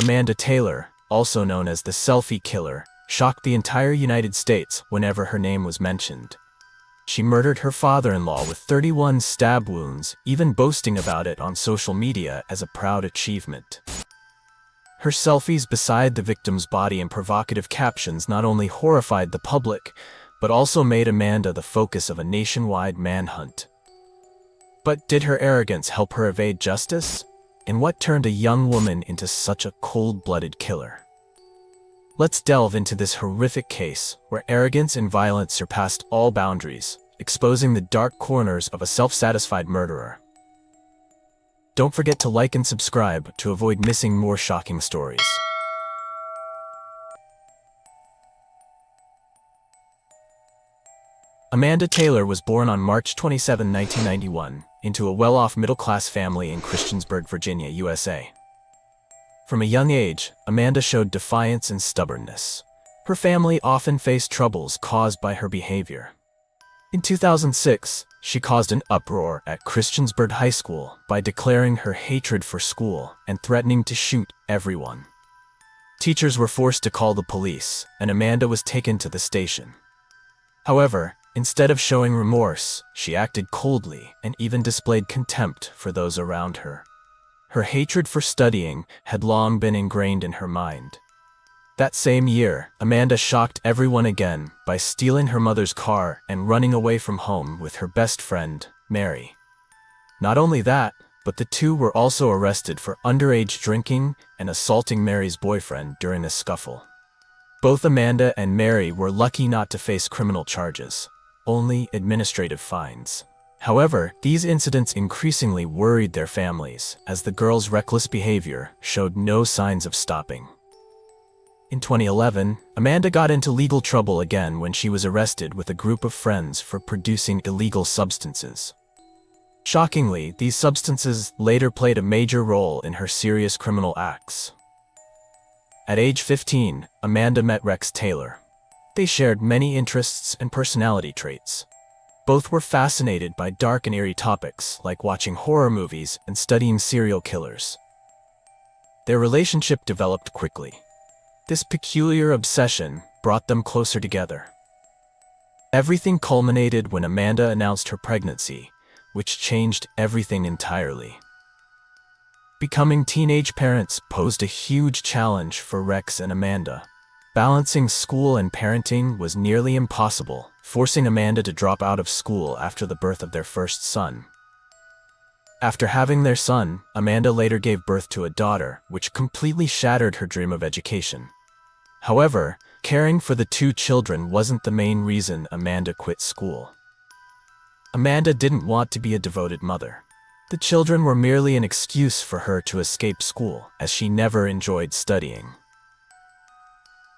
Amanda Taylor, also known as the Selfie Killer, shocked the entire United States whenever her name was mentioned. She murdered her father-in-law with 31 stab wounds, even boasting about it on social media as a proud achievement. Her selfies beside the victim's body and provocative captions not only horrified the public, but also made Amanda the focus of a nationwide manhunt. But did her arrogance help her evade justice? And what turned a young woman into such a cold-blooded killer? Let's delve into this horrific case where arrogance and violence surpassed all boundaries, exposing the dark corners of a self-satisfied murderer. Don't forget to like and subscribe to avoid missing more shocking stories. Amanda Taylor was born on March 27, 1991, into a well-off middle-class family in Christiansburg, Virginia, USA. From a young age, Amanda showed defiance and stubbornness. Her family often faced troubles caused by her behavior. In 2006, she caused an uproar at Christiansburg High School by declaring her hatred for school and threatening to shoot everyone. Teachers were forced to call the police, and Amanda was taken to the station. However, instead of showing remorse, she acted coldly and even displayed contempt for those around her. Her hatred for studying had long been ingrained in her mind. That same year, Amanda shocked everyone again by stealing her mother's car and running away from home with her best friend, Mary. Not only that, but the two were also arrested for underage drinking and assaulting Mary's boyfriend during a scuffle. Both Amanda and Mary were lucky not to face criminal charges, only administrative fines. However, these incidents increasingly worried their families, as the girls' reckless behavior showed no signs of stopping. In 2011, Amanda got into legal trouble again when she was arrested with a group of friends for producing illegal substances. Shockingly, these substances later played a major role in her serious criminal acts. At age 15, Amanda met Rex Taylor. They shared many interests and personality traits. Both were fascinated by dark and eerie topics like watching horror movies and studying serial killers. Their relationship developed quickly. This peculiar obsession brought them closer together. Everything culminated when Amanda announced her pregnancy, which changed everything entirely. Becoming teenage parents posed a huge challenge for Rex and Amanda. Balancing school and parenting was nearly impossible, forcing Amanda to drop out of school after the birth of their first son. After having their son, Amanda later gave birth to a daughter, which completely shattered her dream of education. However, caring for the two children wasn't the main reason Amanda quit school. Amanda didn't want to be a devoted mother. The children were merely an excuse for her to escape school, as she never enjoyed studying.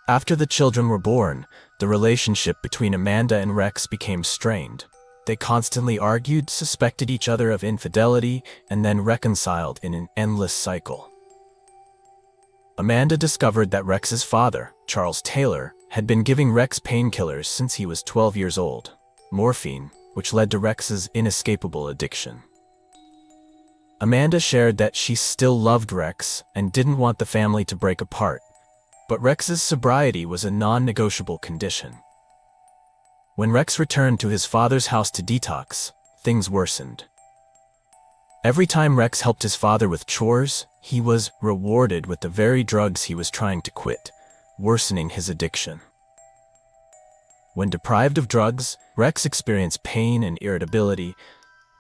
After the children were born, the relationship between Amanda and Rex became strained. They constantly argued, suspected each other of infidelity, and then reconciled in an endless cycle. Amanda discovered that Rex's father, Charles Taylor, had been giving Rex painkillers since he was 12 years old, morphine, which led to Rex's inescapable addiction. Amanda shared that she still loved Rex and didn't want the family to break apart, but Rex's sobriety was a non-negotiable condition. When Rex returned to his father's house to detox, things worsened. Every time Rex helped his father with chores, he was rewarded with the very drugs he was trying to quit, worsening his addiction. When deprived of drugs, Rex experienced pain and irritability,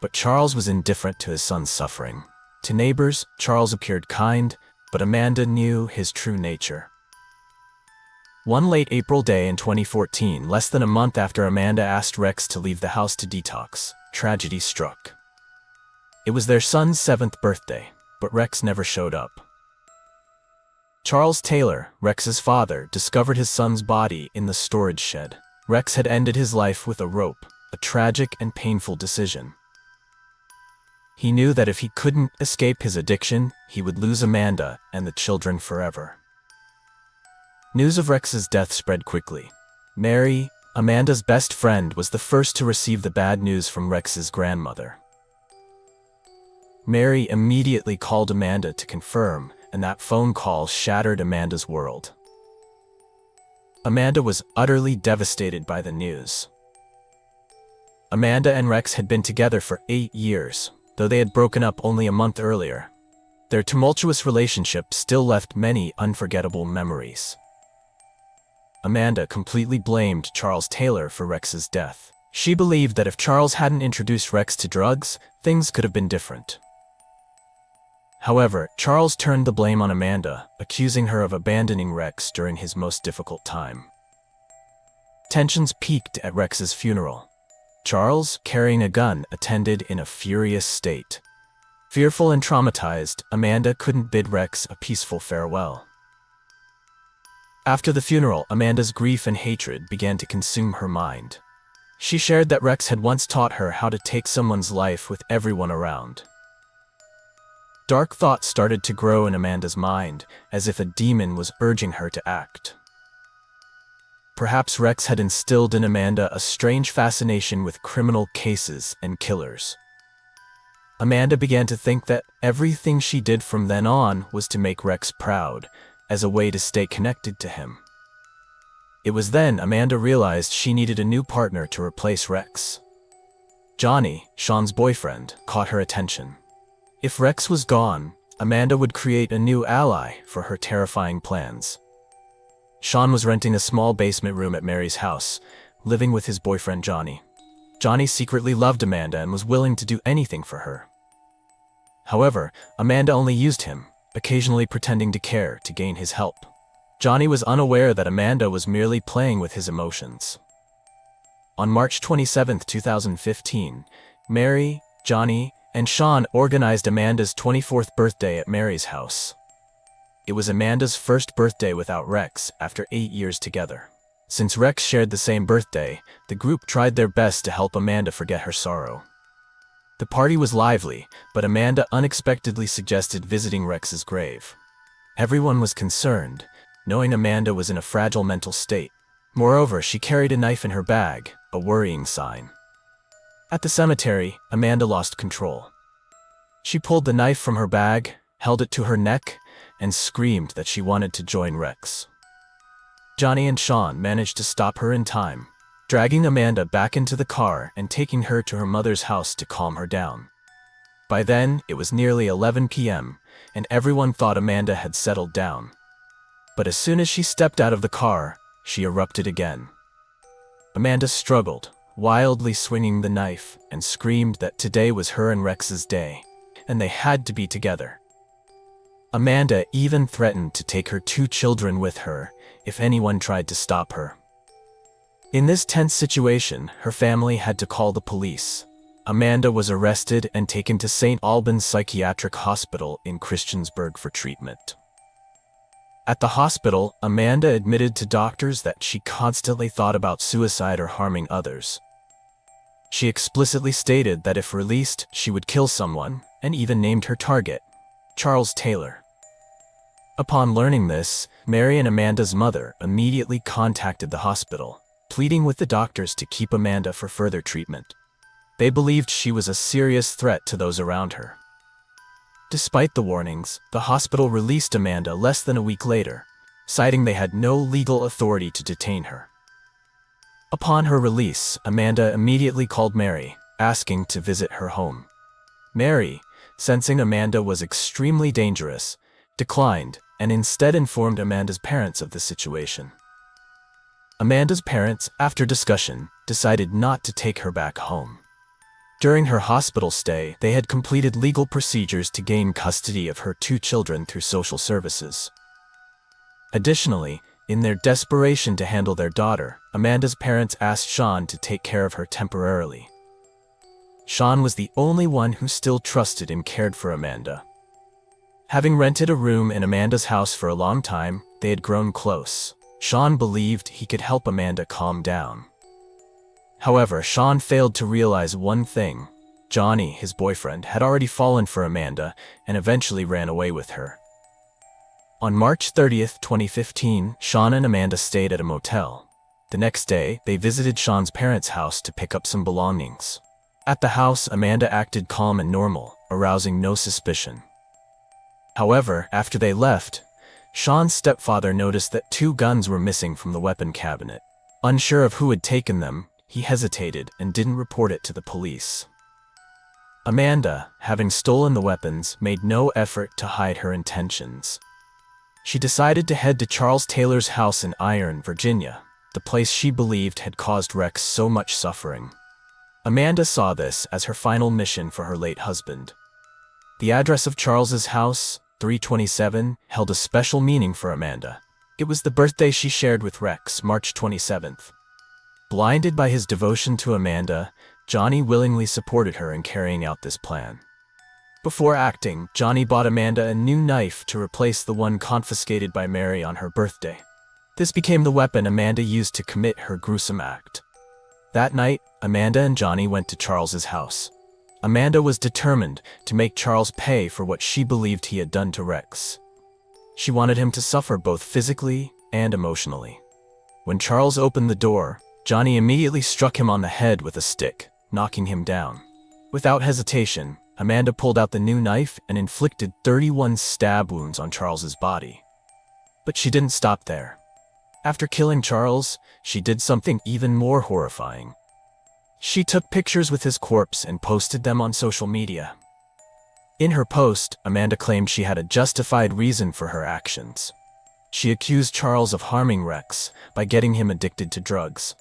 but Charles was indifferent to his son's suffering. To neighbors, Charles appeared kind, but Amanda knew his true nature. One late April day in 2014, less than a month after Amanda asked Rex to leave the house to detox, tragedy struck. It was their son's 7th birthday, but Rex never showed up. Charles Taylor, Rex's father, discovered his son's body in the storage shed. Rex had ended his life with a rope, a tragic and painful decision. He knew that if he couldn't escape his addiction, he would lose Amanda and the children forever. News of Rex's death spread quickly. Mary, Amanda's best friend, was the first to receive the bad news from Rex's grandmother. Mary immediately called Amanda to confirm, and that phone call shattered Amanda's world. Amanda was utterly devastated by the news. Amanda and Rex had been together for 8 years, though they had broken up only a month earlier. Their tumultuous relationship still left many unforgettable memories. Amanda completely blamed Charles Taylor for Rex's death. She believed that if Charles hadn't introduced Rex to drugs, things could have been different. However, Charles turned the blame on Amanda, accusing her of abandoning Rex during his most difficult time. Tensions peaked at Rex's funeral. Charles, carrying a gun, attended in a furious state. Fearful and traumatized, Amanda couldn't bid Rex a peaceful farewell. After the funeral, Amanda's grief and hatred began to consume her mind. She shared that Rex had once taught her how to take someone's life with everyone around. Dark thoughts started to grow in Amanda's mind, as if a demon was urging her to act. Perhaps Rex had instilled in Amanda a strange fascination with criminal cases and killers. Amanda began to think that everything she did from then on was to make Rex proud, as a way to stay connected to him. It was then Amanda realized she needed a new partner to replace Rex. Johnny, Sean's boyfriend, caught her attention. If Rex was gone, Amanda would create a new ally for her terrifying plans. Sean was renting a small basement room at Mary's house, living with his boyfriend Johnny. Johnny secretly loved Amanda and was willing to do anything for her. However, Amanda only used him, occasionally pretending to care to gain his help. Johnny was unaware that Amanda was merely playing with his emotions. On March 27, 2015, Mary, Johnny, and Sean organized Amanda's 24th birthday at Mary's house. It was Amanda's first birthday without Rex after 8 years together. Since Rex shared the same birthday, the group tried their best to help Amanda forget her sorrow. The party was lively, but Amanda unexpectedly suggested visiting Rex's grave. Everyone was concerned, knowing Amanda was in a fragile mental state. Moreover, she carried a knife in her bag, a worrying sign. At the cemetery, Amanda lost control. She pulled the knife from her bag, held it to her neck, and screamed that she wanted to join Rex. Johnny and Sean managed to stop her in time, dragging Amanda back into the car and taking her to her mother's house to calm her down. By then, it was nearly 11 p.m., and everyone thought Amanda had settled down. But as soon as she stepped out of the car, she erupted again. Amanda struggled, wildly swinging the knife, and screamed that today was her and Rex's day, and they had to be together. Amanda even threatened to take her 2 children with her if anyone tried to stop her. In this tense situation, her family had to call the police. Amanda was arrested and taken to St. Albans Psychiatric Hospital in Christiansburg for treatment. At the hospital, Amanda admitted to doctors that she constantly thought about suicide or harming others. She explicitly stated that if released, she would kill someone, and even named her target, Charles Taylor. Upon learning this, Mary and Amanda's mother immediately contacted the hospital, pleading with the doctors to keep Amanda for further treatment. They believed she was a serious threat to those around her. Despite the warnings, the hospital released Amanda less than a week later, citing they had no legal authority to detain her. Upon her release, Amanda immediately called Mary, asking to visit her home. Mary, sensing Amanda was extremely dangerous, declined, and instead informed Amanda's parents of the situation. Amanda's parents, after discussion, decided not to take her back home. During her hospital stay, they had completed legal procedures to gain custody of her 2 children through social services. Additionally, in their desperation to handle their daughter, Amanda's parents asked Sean to take care of her temporarily. Sean was the only one who still trusted and cared for Amanda. Having rented a room in Amanda's house for a long time, they had grown close. Sean believed he could help Amanda calm down. However, Sean failed to realize one thing. Johnny, his boyfriend, had already fallen for Amanda and eventually ran away with her. On March 30, 2015, Sean and Amanda stayed at a motel. The next day, they visited Sean's parents' house to pick up some belongings. At the house, Amanda acted calm and normal, arousing no suspicion. However, after they left, Sean's stepfather noticed that 2 guns were missing from the weapon cabinet. Unsure of who had taken them, he hesitated and didn't report it to the police. Amanda, having stolen the weapons, made no effort to hide her intentions. She decided to head to Charles Taylor's house in Iron, Virginia, the place she believed had caused Rex so much suffering. Amanda saw this as her final mission for her late husband. The address of Charles's house, 327, held a special meaning for Amanda. It was the birthday she shared with Rex, March 27th. Blinded by his devotion to Amanda, Johnny willingly supported her in carrying out this plan. Before acting, Johnny bought Amanda a new knife to replace the one confiscated by Mary on her birthday. This became the weapon Amanda used to commit her gruesome act. That night, Amanda and Johnny went to Charles's house. Amanda was determined to make Charles pay for what she believed he had done to Rex. She wanted him to suffer both physically and emotionally. When Charles opened the door, Johnny immediately struck him on the head with a stick, knocking him down. Without hesitation, Amanda pulled out the new knife and inflicted 31 stab wounds on Charles's body. But she didn't stop there. After killing Charles, she did something even more horrifying. She took pictures with his corpse and posted them on social media. In her post, Amanda claimed she had a justified reason for her actions. She accused Charles of harming Rex by getting him addicted to drugs.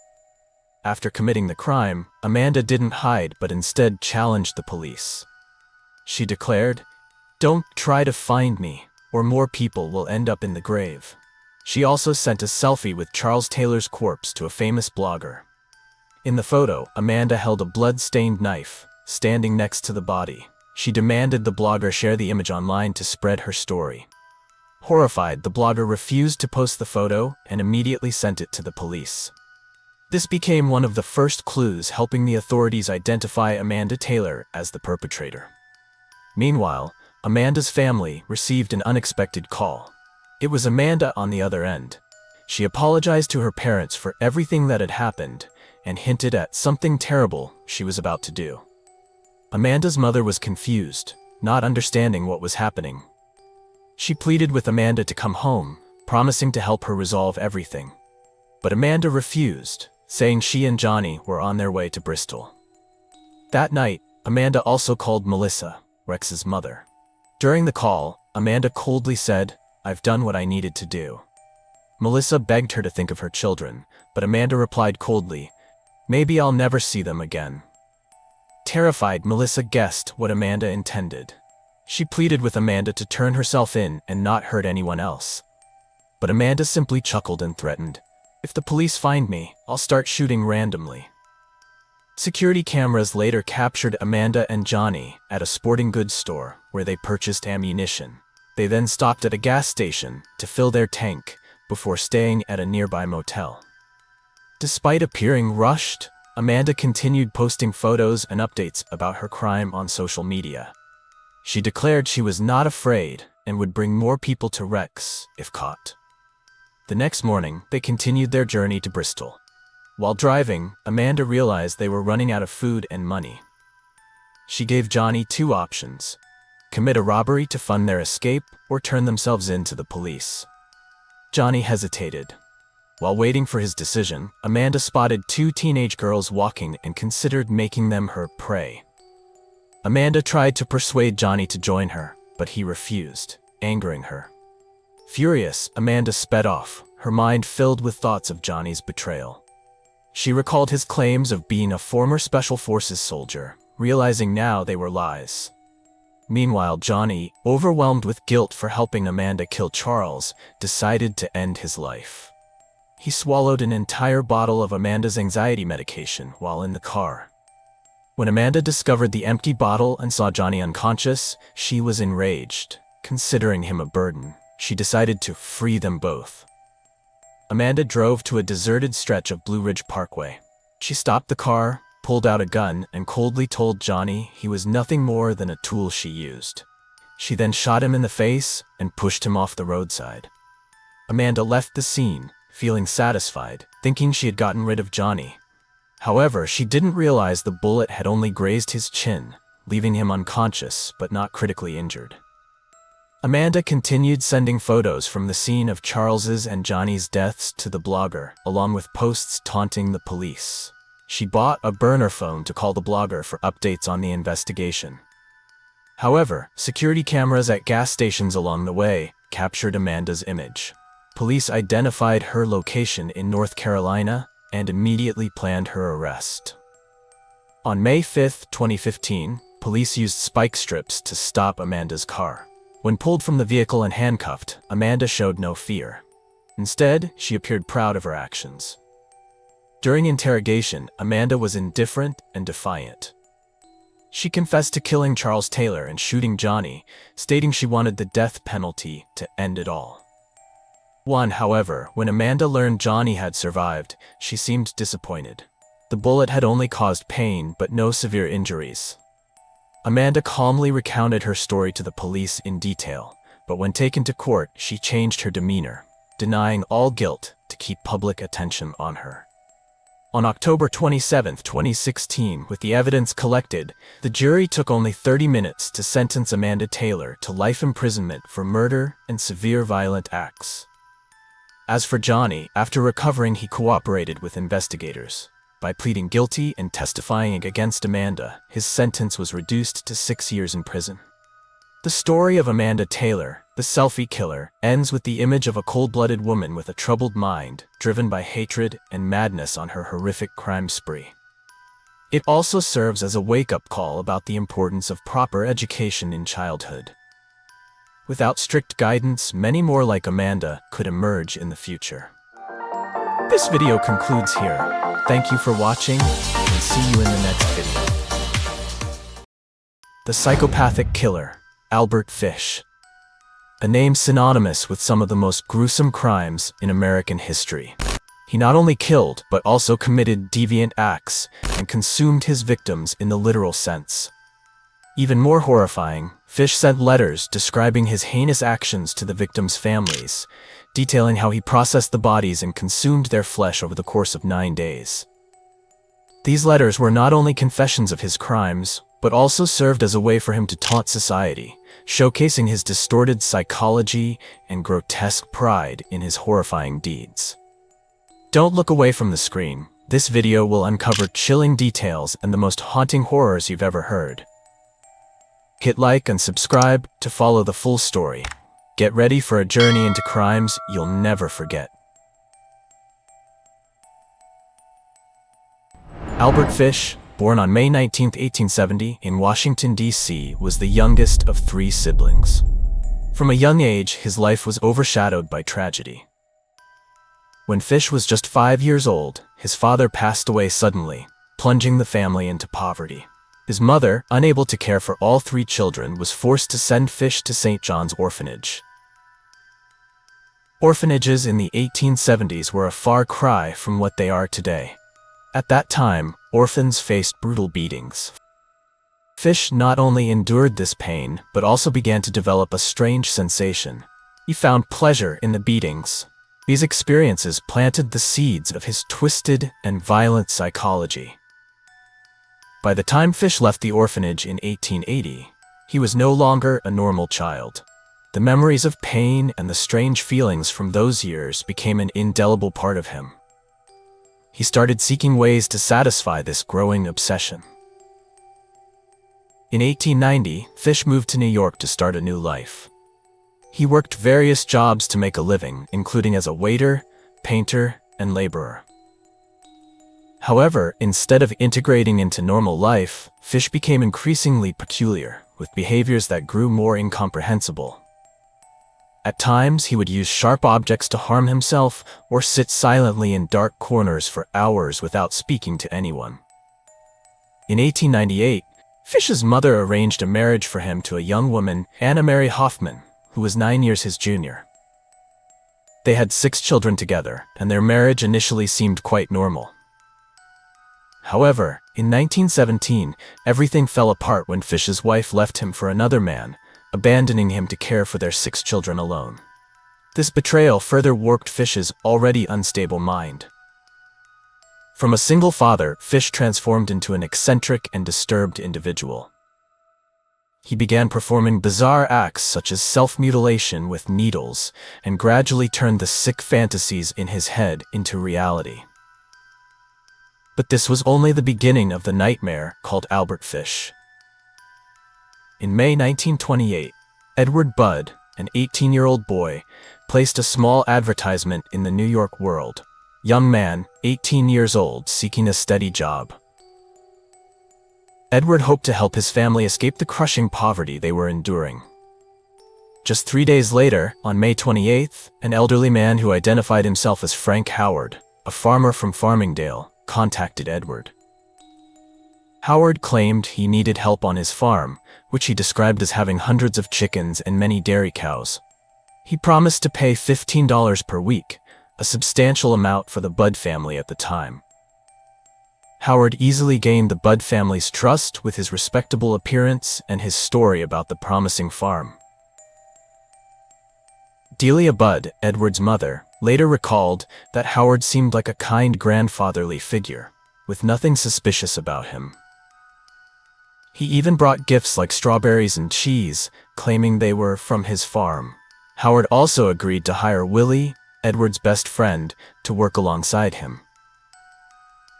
After committing the crime, Amanda didn't hide but instead challenged the police. She declared, "Don't try to find me, or more people will end up in the grave." She also sent a selfie with Charles Taylor's corpse to a famous blogger. In the photo, Amanda held a blood-stained knife, standing next to the body. She demanded the blogger share the image online to spread her story. Horrified, the blogger refused to post the photo and immediately sent it to the police. This became one of the first clues helping the authorities identify Amanda Taylor as the perpetrator. Meanwhile, Amanda's family received an unexpected call. It was Amanda on the other end. She apologized to her parents for everything that had happened and hinted at something terrible she was about to do. Amanda's mother was confused, not understanding what was happening. She pleaded with Amanda to come home, promising to help her resolve everything. But Amanda refused, saying she and Johnny were on their way to Bristol. That night, Amanda also called Melissa, Rex's mother. During the call, Amanda coldly said, "I've done what I needed to do." Melissa begged her to think of her children, but Amanda replied coldly, "Maybe I'll never see them again." Terrified, Melissa guessed what Amanda intended. She pleaded with Amanda to turn herself in and not hurt anyone else. But Amanda simply chuckled and threatened, "If the police find me, I'll start shooting randomly." Security cameras later captured Amanda and Johnny at a sporting goods store where they purchased ammunition. They then stopped at a gas station to fill their tank before staying at a nearby motel. Despite appearing rushed, Amanda continued posting photos and updates about her crime on social media. She declared she was not afraid and would bring more people to Rex if caught. The next morning, they continued their journey to Bristol. While driving, Amanda realized they were running out of food and money. She gave Johnny 2 options: commit a robbery to fund their escape or turn themselves in to the police. Johnny hesitated. While waiting for his decision, Amanda spotted 2 teenage girls walking and considered making them her prey. Amanda tried to persuade Johnny to join her, but he refused, angering her. Furious, Amanda sped off, her mind filled with thoughts of Johnny's betrayal. She recalled his claims of being a former Special Forces soldier, realizing now they were lies. Meanwhile, Johnny, overwhelmed with guilt for helping Amanda kill Charles, decided to end his life. He swallowed an entire bottle of Amanda's anxiety medication while in the car. When Amanda discovered the empty bottle and saw Johnny unconscious, she was enraged. Considering him a burden, she decided to free them both. Amanda drove to a deserted stretch of Blue Ridge Parkway. She stopped the car, pulled out a gun, and coldly told Johnny he was nothing more than a tool she used. She then shot him in the face and pushed him off the roadside. Amanda left the scene, feeling satisfied, thinking she had gotten rid of Johnny. However, she didn't realize the bullet had only grazed his chin, leaving him unconscious but not critically injured. Amanda continued sending photos from the scene of Charles's and Johnny's deaths to the blogger, along with posts taunting the police. She bought a burner phone to call the blogger for updates on the investigation. However, security cameras at gas stations along the way captured Amanda's image. Police identified her location in North Carolina and immediately planned her arrest. On May 5, 2015, police used spike strips to stop Amanda's car. When pulled from the vehicle and handcuffed, Amanda showed no fear. Instead, she appeared proud of her actions. During interrogation, Amanda was indifferent and defiant. She confessed to killing Charles Taylor and shooting Johnny, stating she wanted the death penalty to end it all. However, when Amanda learned Johnny had survived, she seemed disappointed. The bullet had only caused pain but no severe injuries. Amanda calmly recounted her story to the police in detail, but when taken to court, she changed her demeanor, denying all guilt to keep public attention on her. On October 27, 2016, with the evidence collected, the jury took only 30 minutes to sentence Amanda Taylor to life imprisonment for murder and severe violent acts. As for Johnny, after recovering, he cooperated with investigators. By pleading guilty and testifying against Amanda, his sentence was reduced to 6 years in prison. The story of Amanda Taylor, the Selfie Killer, ends with the image of a cold-blooded woman with a troubled mind, driven by hatred and madness on her horrific crime spree. It also serves as a wake-up call about the importance of proper education in childhood. Without strict guidance, many more like Amanda could emerge in the future. This video concludes here. Thank you for watching, and see you in the next video. The Psychopathic Killer, Albert Fish. A name synonymous with some of the most gruesome crimes in American history. He not only killed, but also committed deviant acts and consumed his victims in the literal sense. Even more horrifying, Fish sent letters describing his heinous actions to the victims' families, detailing how he processed the bodies and consumed their flesh over the course of 9 days. These letters were not only confessions of his crimes, but also served as a way for him to taunt society, showcasing his distorted psychology and grotesque pride in his horrifying deeds. Don't look away from the screen. This video will uncover chilling details and the most haunting horrors you've ever heard. Hit like and subscribe to follow the full story. Get ready for a journey into crimes you'll never forget. Albert Fish, born on May 19, 1870, in Washington, D.C., was the youngest of 3 siblings. From a young age, his life was overshadowed by tragedy. When Fish was just 5 years old, his father passed away suddenly, plunging the family into poverty. His mother, unable to care for all 3 children, was forced to send Fish to St. John's Orphanage. Orphanages in the 1870s were a far cry from what they are today. At that time, orphans faced brutal beatings. Fish not only endured this pain, but also began to develop a strange sensation. He found pleasure in the beatings. These experiences planted the seeds of his twisted and violent psychology. By the time Fish left the orphanage in 1880, he was no longer a normal child. The memories of pain and the strange feelings from those years became an indelible part of him. He started seeking ways to satisfy this growing obsession. In 1890, Fish moved to New York to start a new life. He worked various jobs to make a living, including as a waiter, painter, and laborer. However, instead of integrating into normal life, Fish became increasingly peculiar, with behaviors that grew more incomprehensible. At times, he would use sharp objects to harm himself or sit silently in dark corners for hours without speaking to anyone. In 1898, Fish's mother arranged a marriage for him to a young woman, Anna Mary Hoffman, who was 9 years his junior. They had 6 children together, and their marriage initially seemed quite normal. However, in 1917, everything fell apart when Fish's wife left him for another man, abandoning him to care for their 6 children alone. This betrayal further warped Fish's already unstable mind. From a single father, Fish transformed into an eccentric and disturbed individual. He began performing bizarre acts such as self-mutilation with needles and gradually turned the sick fantasies in his head into reality. But this was only the beginning of the nightmare called Albert Fish. In May 1928, Edward Budd, an 18-year-old boy, placed a small advertisement in the New York World. Young man, 18 years old, seeking a steady job. Edward hoped to help his family escape the crushing poverty they were enduring. Just 3 days later, on May 28th, an elderly man who identified himself as Frank Howard, a farmer from Farmingdale, contacted Edward. Howard claimed he needed help on his farm, which he described as having hundreds of chickens and many dairy cows. He promised to pay $15 per week, a substantial amount for the Budd family at the time. Howard easily gained the Budd family's trust with his respectable appearance and his story about the promising farm. Delia Budd, Edward's mother, later recalled that Howard seemed like a kind grandfatherly figure, with nothing suspicious about him. He even brought gifts like strawberries and cheese, claiming they were from his farm. Howard also agreed to hire Willie, Edward's best friend, to work alongside him.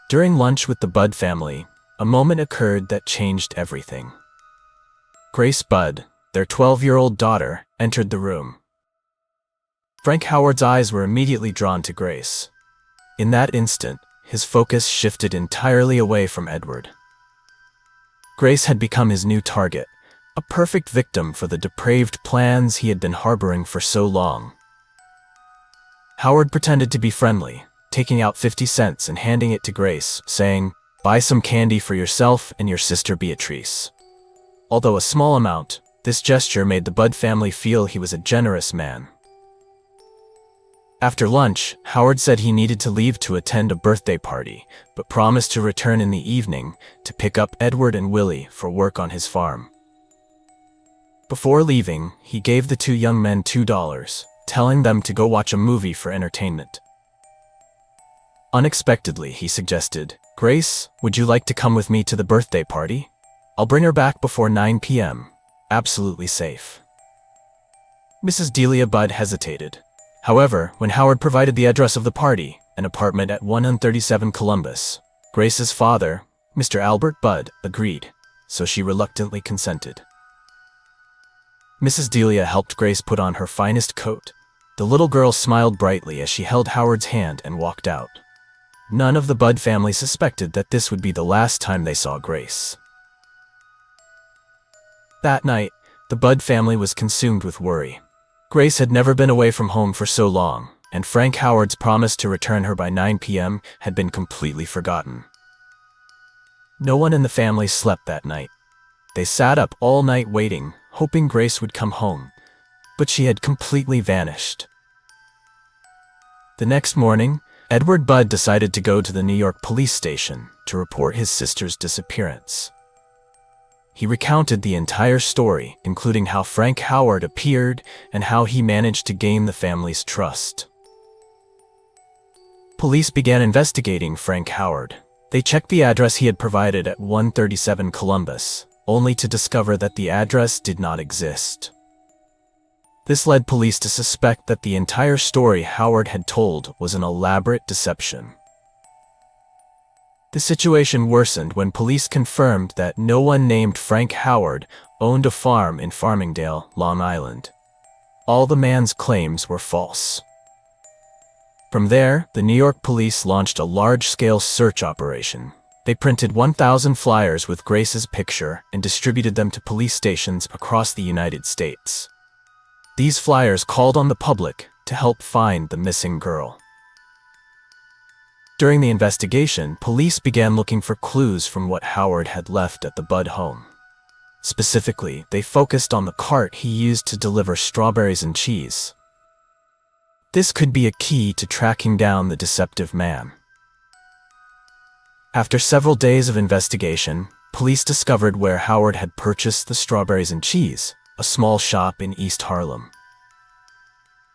During lunch with the Budd family, a moment occurred that changed everything. Grace Budd, their 12-year-old daughter, entered the room. Frank Howard's eyes were immediately drawn to Grace. In that instant, his focus shifted entirely away from Edward. Grace had become his new target, a perfect victim for the depraved plans he had been harboring for so long. Howard pretended to be friendly, taking out 50 cents and handing it to Grace, saying, "Buy some candy for yourself and your sister Beatrice." Although a small amount, this gesture made the Budd family feel he was a generous man. After lunch, Howard said he needed to leave to attend a birthday party, but promised to return in the evening to pick up Edward and Willie for work on his farm. Before leaving, he gave the two young men $2, telling them to go watch a movie for entertainment. Unexpectedly, he suggested, "Grace, would you like to come with me to the birthday party? I'll bring her back before 9 p.m. Absolutely safe." Mrs. Delia Budd hesitated. However, when Howard provided the address of the party, an apartment at 137 Columbus, Grace's father, Mr. Albert Budd, agreed, so she reluctantly consented. Mrs. Delia helped Grace put on her finest coat. The little girl smiled brightly as she held Howard's hand and walked out. None of the Budd family suspected that this would be the last time they saw Grace. That night, the Budd family was consumed with worry. Grace had never been away from home for so long, and Frank Howard's promise to return her by 9 p.m. had been completely forgotten. No one in the family slept that night. They sat up all night waiting, hoping Grace would come home, but she had completely vanished. The next morning, Edward Budd decided to go to the New York police station to report his sister's disappearance. He recounted the entire story, including how Frank Howard appeared and how he managed to gain the family's trust. Police began investigating Frank Howard. They checked the address he had provided at 137 Columbus, only to discover that the address did not exist. This led police to suspect that the entire story Howard had told was an elaborate deception. The situation worsened when police confirmed that no one named Frank Howard owned a farm in Farmingdale, Long Island. All the man's claims were false. From there, the New York police launched a large-scale search operation. They printed 1,000 flyers with Grace's picture and distributed them to police stations across the United States. These flyers called on the public to help find the missing girl. During the investigation, police began looking for clues from what Howard had left at the Budd home. Specifically, they focused on the cart he used to deliver strawberries and cheese. This could be a key to tracking down the deceptive man. After several days of investigation, police discovered where Howard had purchased the strawberries and cheese, a small shop in East Harlem.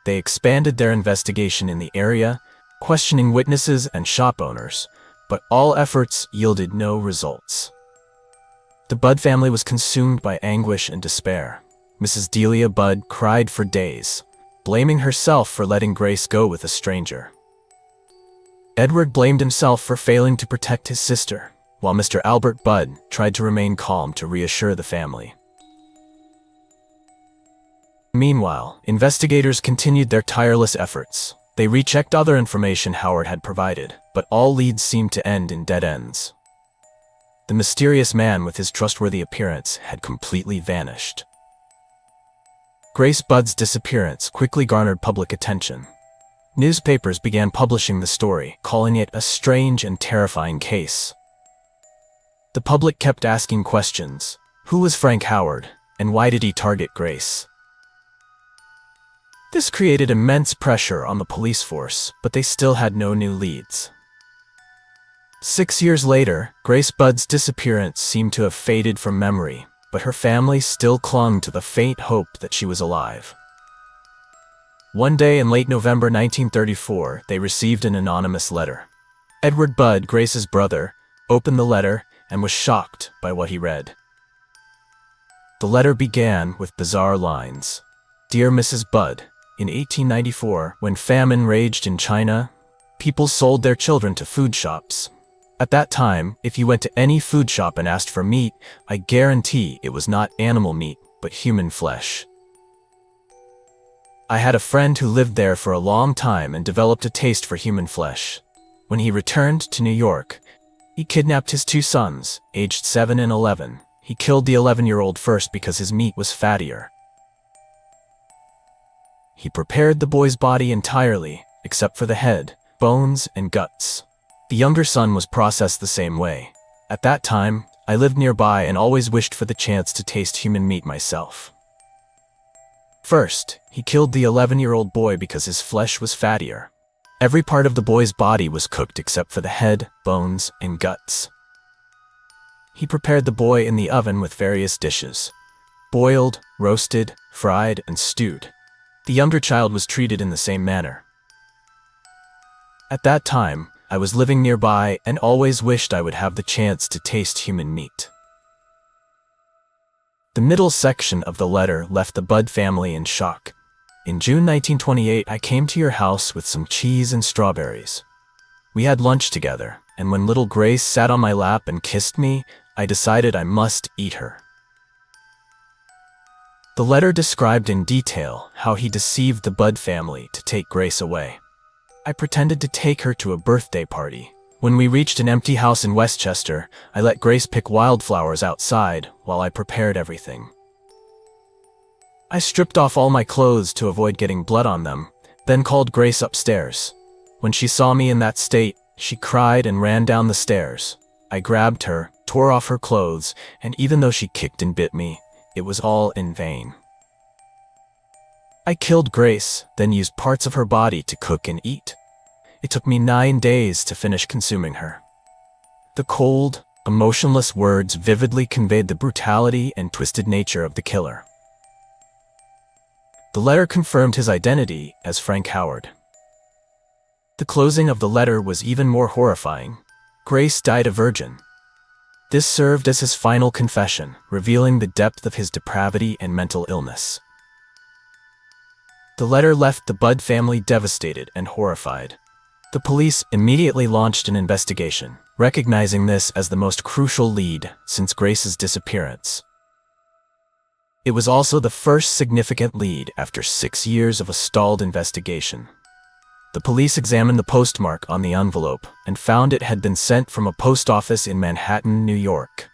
They expanded their investigation in the area, questioning witnesses and shop owners, but all efforts yielded no results. The Budd family was consumed by anguish and despair. Mrs. Delia Budd cried for days, blaming herself for letting Grace go with a stranger. Edward blamed himself for failing to protect his sister, while Mr. Albert Budd tried to remain calm to reassure the family. Meanwhile, investigators continued their tireless efforts. They rechecked other information Howard had provided, but all leads seemed to end in dead ends. The mysterious man with his trustworthy appearance had completely vanished. Grace Budd's disappearance quickly garnered public attention. Newspapers began publishing the story, calling it a strange and terrifying case. The public kept asking questions. Who was Frank Howard, and why did he target Grace? This created immense pressure on the police force, but they still had no new leads. 6 years later, Grace Budd's disappearance seemed to have faded from memory, but her family still clung to the faint hope that she was alive. One day in late November 1934, they received an anonymous letter. Edward Budd, Grace's brother, opened the letter and was shocked by what he read. The letter began with bizarre lines. Dear Mrs. Budd, in 1894, when famine raged in China, people sold their children to food shops. At that time, if you went to any food shop and asked for meat, I guarantee it was not animal meat, but human flesh. I had a friend who lived there for a long time and developed a taste for human flesh. When he returned to New York, he kidnapped his 2 sons, aged 7 and 11. He killed the 11-year-old first because his meat was fattier. He prepared the boy's body entirely, except for the head, bones, and guts. The younger son was processed the same way. At that time, I lived nearby and always wished for the chance to taste human meat myself. First, he killed the 11-year-old boy because his flesh was fattier. Every part of the boy's body was cooked except for the head, bones, and guts. He prepared the boy in the oven with various dishes: boiled, roasted, fried, and stewed. The younger child was treated in the same manner. At that time, I was living nearby and always wished I would have the chance to taste human meat. The middle section of the letter left the Budd family in shock. In June 1928, I came to your house with some cheese and strawberries. We had lunch together, and when little Grace sat on my lap and kissed me, I decided I must eat her. The letter described in detail how he deceived the Budd family to take Grace away. I pretended to take her to a birthday party. When we reached an empty house in Westchester, I let Grace pick wildflowers outside while I prepared everything. I stripped off all my clothes to avoid getting blood on them, then called Grace upstairs. When she saw me in that state, she cried and ran down the stairs. I grabbed her, tore off her clothes, and even though she kicked and bit me, it was all in vain. I killed Grace, then used parts of her body to cook and eat. It took me 9 days to finish consuming her. The cold, emotionless words vividly conveyed the brutality and twisted nature of the killer. The letter confirmed his identity as Frank Howard. The closing of the letter was even more horrifying. Grace died a virgin. This served as his final confession, revealing the depth of his depravity and mental illness. The letter left the Budd family devastated and horrified. The police immediately launched an investigation, recognizing this as the most crucial lead since Grace's disappearance. It was also the first significant lead after 6 years of a stalled investigation. The police examined the postmark on the envelope and found it had been sent from a post office in Manhattan, New York.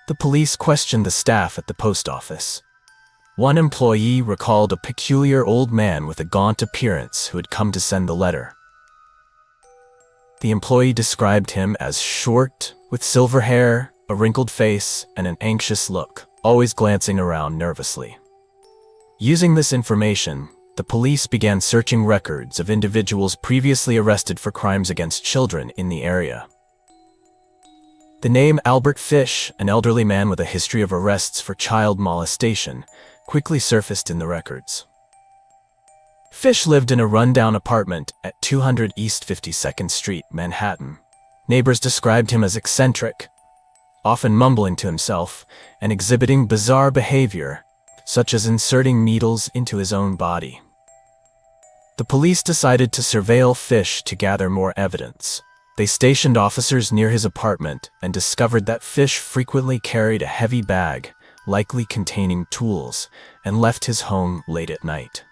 The police questioned the staff at the post office. One employee recalled a peculiar old man with a gaunt appearance who had come to send the letter. The employee described him as short, with silver hair, a wrinkled face, and an anxious look, always glancing around nervously. Using this information, the police began searching records of individuals previously arrested for crimes against children in the area. The name Albert Fish, an elderly man with a history of arrests for child molestation, quickly surfaced in the records. Fish lived in a rundown apartment at 200 East 52nd Street, Manhattan. Neighbors described him as eccentric, often mumbling to himself and exhibiting bizarre behavior, such as inserting needles into his own body. The police decided to surveil Fish to gather more evidence. They stationed officers near his apartment and discovered that Fish frequently carried a heavy bag, likely containing tools, and left his home late at night.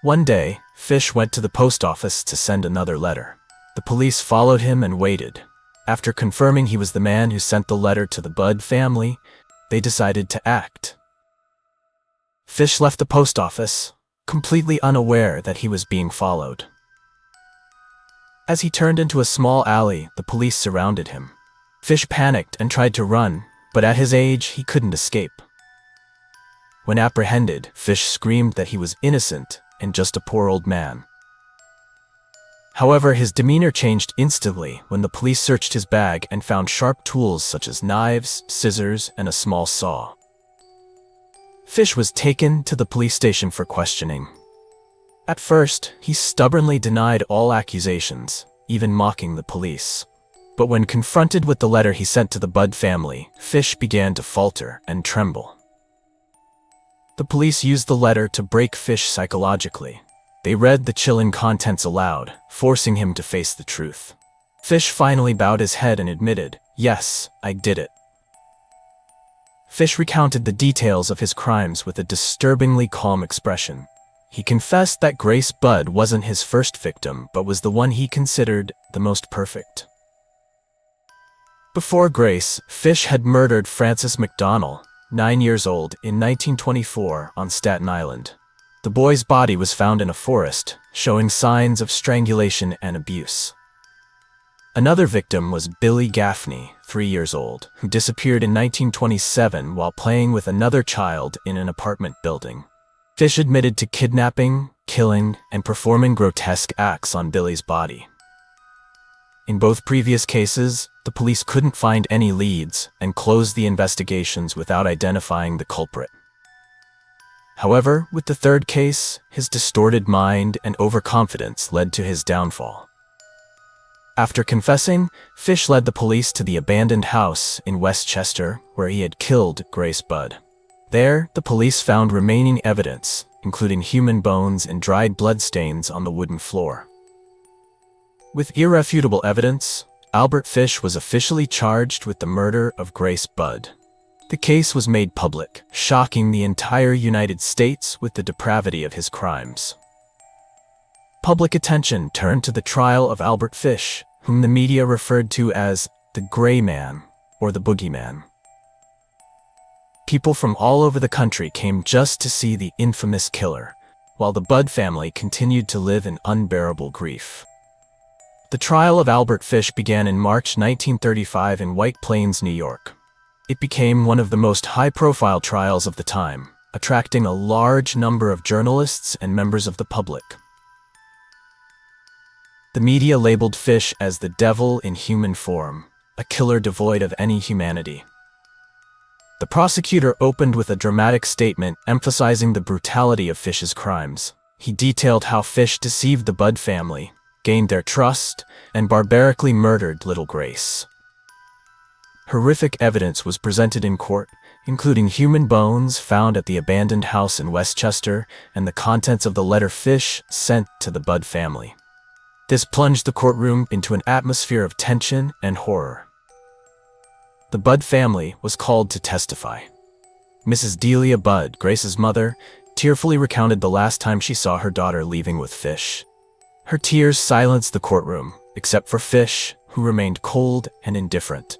One day, Fish went to the post office to send another letter. The police followed him and waited. After confirming he was the man who sent the letter to the Budd family, they decided to act. Fish left the post office, completely unaware that he was being followed. As he turned into a small alley, the police surrounded him. Fish panicked and tried to run, but at his age, he couldn't escape. When apprehended, Fish screamed that he was innocent and just a poor old man. However, his demeanor changed instantly when the police searched his bag and found sharp tools such as knives, scissors, and a small saw. Fish was taken to the police station for questioning. At first, he stubbornly denied all accusations, even mocking the police. But when confronted with the letter he sent to the Budd family, Fish began to falter and tremble. The police used the letter to break Fish psychologically. They read the chilling contents aloud, forcing him to face the truth. Fish finally bowed his head and admitted, "Yes, I did it." Fish recounted the details of his crimes with a disturbingly calm expression. He confessed that Grace Budd wasn't his first victim, but was the one he considered the most perfect. Before Grace, Fish had murdered Francis McDonnell, 9 years old, in 1924 on Staten Island. The boy's body was found in a forest, showing signs of strangulation and abuse. Another victim was Billy Gaffney, 3 years old, who disappeared in 1927 while playing with another child in an apartment building. Fish admitted to kidnapping, killing, and performing grotesque acts on Billy's body. In both previous cases, the police couldn't find any leads and closed the investigations without identifying the culprit. However, with the third case, his distorted mind and overconfidence led to his downfall. After confessing, Fish led the police to the abandoned house in Westchester where he had killed Grace Budd. There, the police found remaining evidence, including human bones and dried bloodstains on the wooden floor. With irrefutable evidence, Albert Fish was officially charged with the murder of Grace Budd. The case was made public, shocking the entire United States with the depravity of his crimes. Public attention turned to the trial of Albert Fish, whom the media referred to as the Gray Man or the Boogeyman. People from all over the country came just to see the infamous killer, while the Budd family continued to live in unbearable grief. The trial of Albert Fish began in March 1935 in White Plains, New York. It became one of the most high-profile trials of the time, attracting a large number of journalists and members of the public. The media labeled Fish as the devil in human form, a killer devoid of any humanity. The prosecutor opened with a dramatic statement emphasizing the brutality of Fish's crimes. He detailed how Fish deceived the Budd family, gained their trust, and barbarically murdered little Grace. Horrific evidence was presented in court, including human bones found at the abandoned house in Westchester and the contents of the letter Fish sent to the Budd family. This plunged the courtroom into an atmosphere of tension and horror. The Budd family was called to testify. Mrs. Delia Budd, Grace's mother, tearfully recounted the last time she saw her daughter leaving with Fish. Her tears silenced the courtroom, except for Fish, who remained cold and indifferent.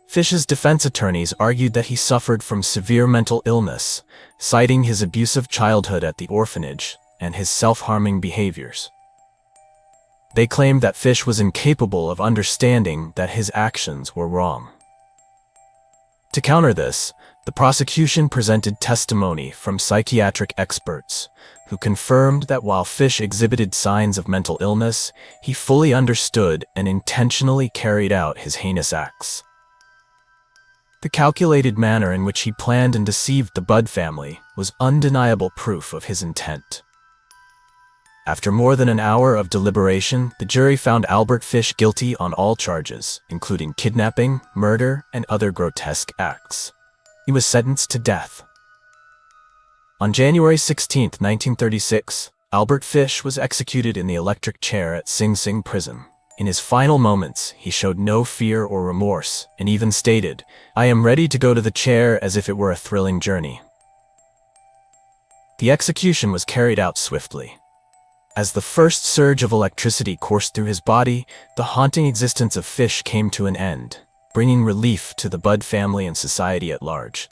Fish's defense attorneys argued that he suffered from severe mental illness, citing his abusive childhood at the orphanage and his self-harming behaviors. They claimed that Fish was incapable of understanding that his actions were wrong. To counter this, the prosecution presented testimony from psychiatric experts who confirmed that while Fish exhibited signs of mental illness, he fully understood and intentionally carried out his heinous acts. The calculated manner in which he planned and deceived the Budd family was undeniable proof of his intent. After more than an hour of deliberation, the jury found Albert Fish guilty on all charges, including kidnapping, murder, and other grotesque acts. He was sentenced to death. On January 16, 1936, Albert Fish was executed in the electric chair at Sing Sing prison. In his final moments, he showed no fear or remorse, and even stated, "I am ready to go to the chair as if it were a thrilling journey." The execution was carried out swiftly. As the first surge of electricity coursed through his body, the haunting existence of Fish came to an end, bringing relief to the Budd family and society at large.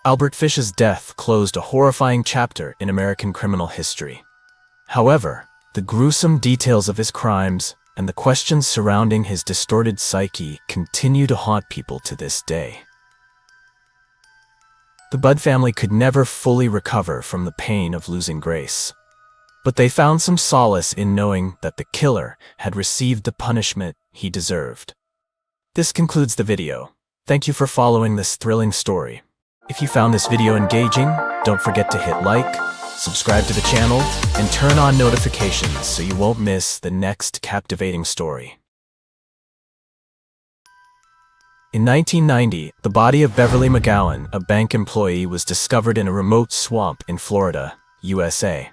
Albert Fish's death closed a horrifying chapter in American criminal history. However, the gruesome details of his crimes and the questions surrounding his distorted psyche continue to haunt people to this day. The Budd family could never fully recover from the pain of losing Grace, but they found some solace in knowing that the killer had received the punishment he deserved. This concludes the video. Thank you for following this thrilling story. If you found this video engaging, don't forget to hit like, subscribe to the channel, and turn on notifications so you won't miss the next captivating story. In 1990, the body of Beverly McGowan, a bank employee, was discovered in a remote swamp in Florida, USA.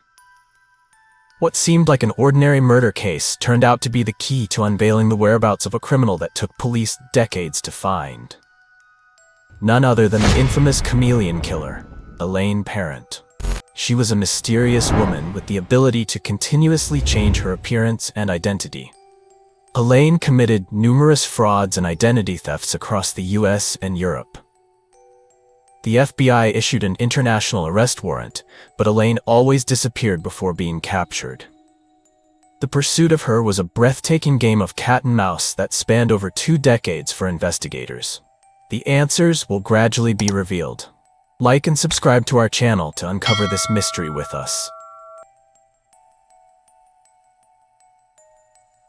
What seemed like an ordinary murder case turned out to be the key to unveiling the whereabouts of a criminal that took police decades to find. None other than the infamous Chameleon Killer, Elaine Parent. She was a mysterious woman with the ability to continuously change her appearance and identity. Elaine committed numerous frauds and identity thefts across the US and Europe. The FBI issued an international arrest warrant, but Elaine always disappeared before being captured. The pursuit of her was a breathtaking game of cat and mouse that spanned over 2 decades for investigators. The answers will gradually be revealed. Like and subscribe to our channel to uncover this mystery with us.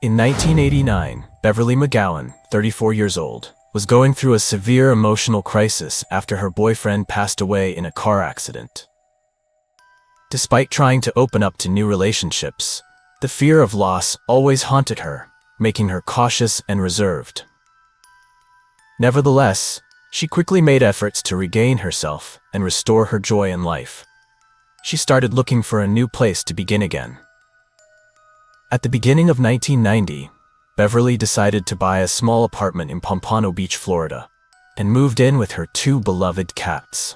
In 1989, Beverly McGowan, 34 years old, was going through a severe emotional crisis after her boyfriend passed away in a car accident. Despite trying to open up to new relationships, the fear of loss always haunted her, making her cautious and reserved. Nevertheless, she quickly made efforts to regain herself and restore her joy in life. She started looking for a new place to begin again. At the beginning of 1990, Beverly decided to buy a small apartment in Pompano Beach, Florida, and moved in with her 2 beloved cats.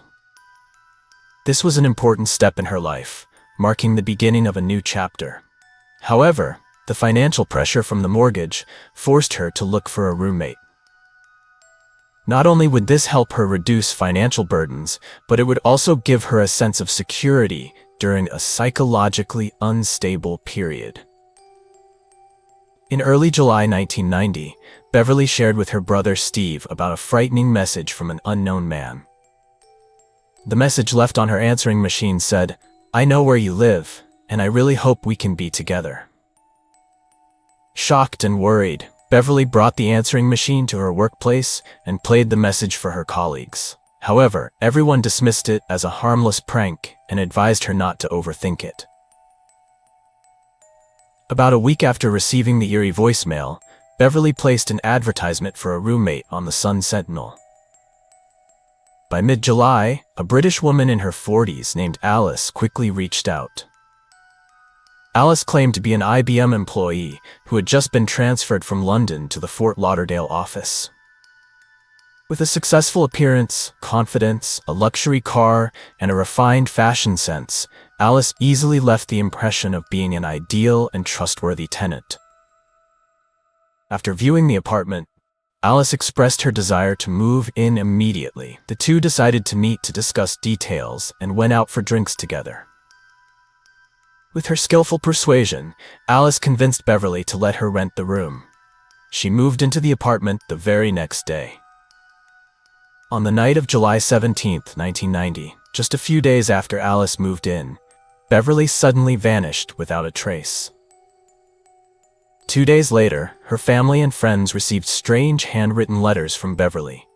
This was an important step in her life, marking the beginning of a new chapter. However, the financial pressure from the mortgage forced her to look for a roommate. Not only would this help her reduce financial burdens, but it would also give her a sense of security during a psychologically unstable period. In early July 1990, Beverly shared with her brother Steve about a frightening message from an unknown man. The message left on her answering machine said, "I know where you live, and I really hope we can be together." Shocked and worried, Beverly brought the answering machine to her workplace and played the message for her colleagues. However, everyone dismissed it as a harmless prank and advised her not to overthink it. About a week after receiving the eerie voicemail, Beverly placed an advertisement for a roommate on the Sun Sentinel. By mid-July, a British woman in her 40s named Alice quickly reached out. Alice claimed to be an IBM employee who had just been transferred from London to the Fort Lauderdale office. With a successful appearance, confidence, a luxury car, and a refined fashion sense, Alice easily left the impression of being an ideal and trustworthy tenant. After viewing the apartment, Alice expressed her desire to move in immediately. The two decided to meet to discuss details and went out for drinks together. With her skillful persuasion, Alice convinced Beverly to let her rent the room. She moved into the apartment the very next day. On the night of July 17, 1990, just a few days after Alice moved in, Beverly suddenly vanished without a trace. 2 days later, her family and friends received strange handwritten letters from Beverly.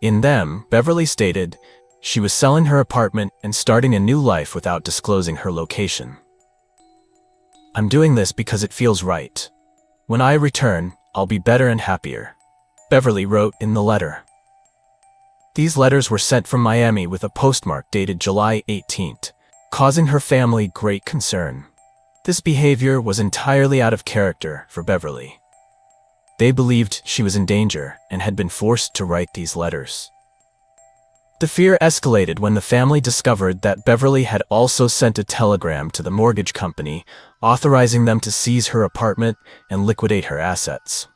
In them, Beverly stated she was selling her apartment and starting a new life without disclosing her location. I'm doing this because it feels right. When I return, I'll be better and happier," Beverly wrote in the letter. These letters were sent from Miami with a postmark dated July 18th, causing her family great concern. This behavior was entirely out of character for Beverly. They believed she was in danger and had been forced to write these letters. The fear escalated when the family discovered that Beverly had also sent a telegram to the mortgage company authorizing them to seize her apartment and liquidate her assets.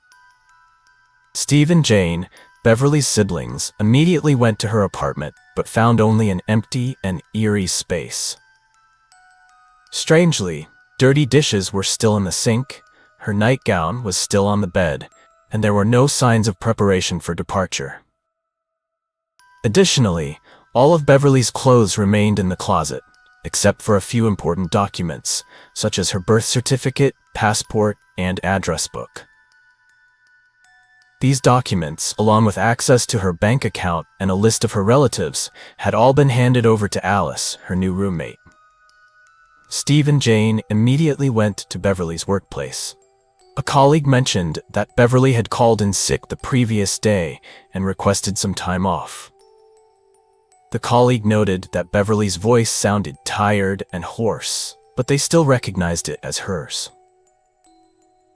Steve and Jane, Beverly's siblings, immediately went to her apartment but found only an empty and eerie space. Strangely, dirty dishes were still in the sink, her nightgown was still on the bed, and there were no signs of preparation for departure. Additionally, all of Beverly's clothes remained in the closet, except for a few important documents, such as her birth certificate, passport, and address book. These documents, along with access to her bank account and a list of her relatives, had all been handed over to Alice, her new roommate. Steve and Jane immediately went to Beverly's workplace. A colleague mentioned that Beverly had called in sick the previous day and requested some time off. The colleague noted that Beverly's voice sounded tired and hoarse, but they still recognized it as hers.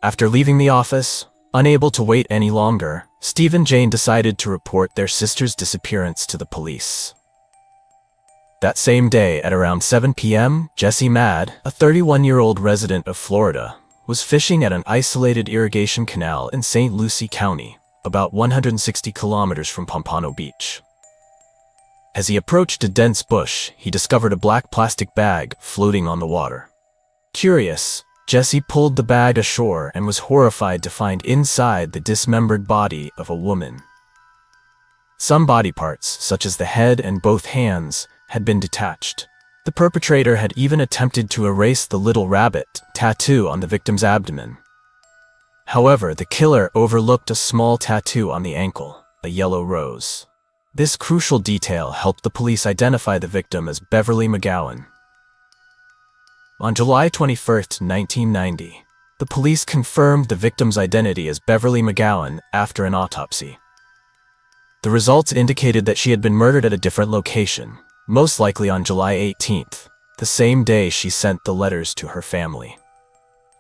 After leaving the office, unable to wait any longer, Steve and Jane decided to report their sister's disappearance to the police. That same day at around 7 p.m., Jesse Madd, a 31-year-old resident of Florida, was fishing at an isolated irrigation canal in St. Lucie County, about 160 kilometers from Pompano Beach. As he approached a dense bush, he discovered a black plastic bag floating on the water. Curious, Jesse pulled the bag ashore and was horrified to find inside the dismembered body of a woman. Some body parts, such as the head and both hands, had been detached. The perpetrator had even attempted to erase the little rabbit tattoo on the victim's abdomen. However, the killer overlooked a small tattoo on the ankle, a yellow rose. This crucial detail helped the police identify the victim as Beverly McGowan. On July 21, 1990, the police confirmed the victim's identity as Beverly McGowan after an autopsy. The results indicated that she had been murdered at a different location, most likely on July 18th, the same day she sent the letters to her family.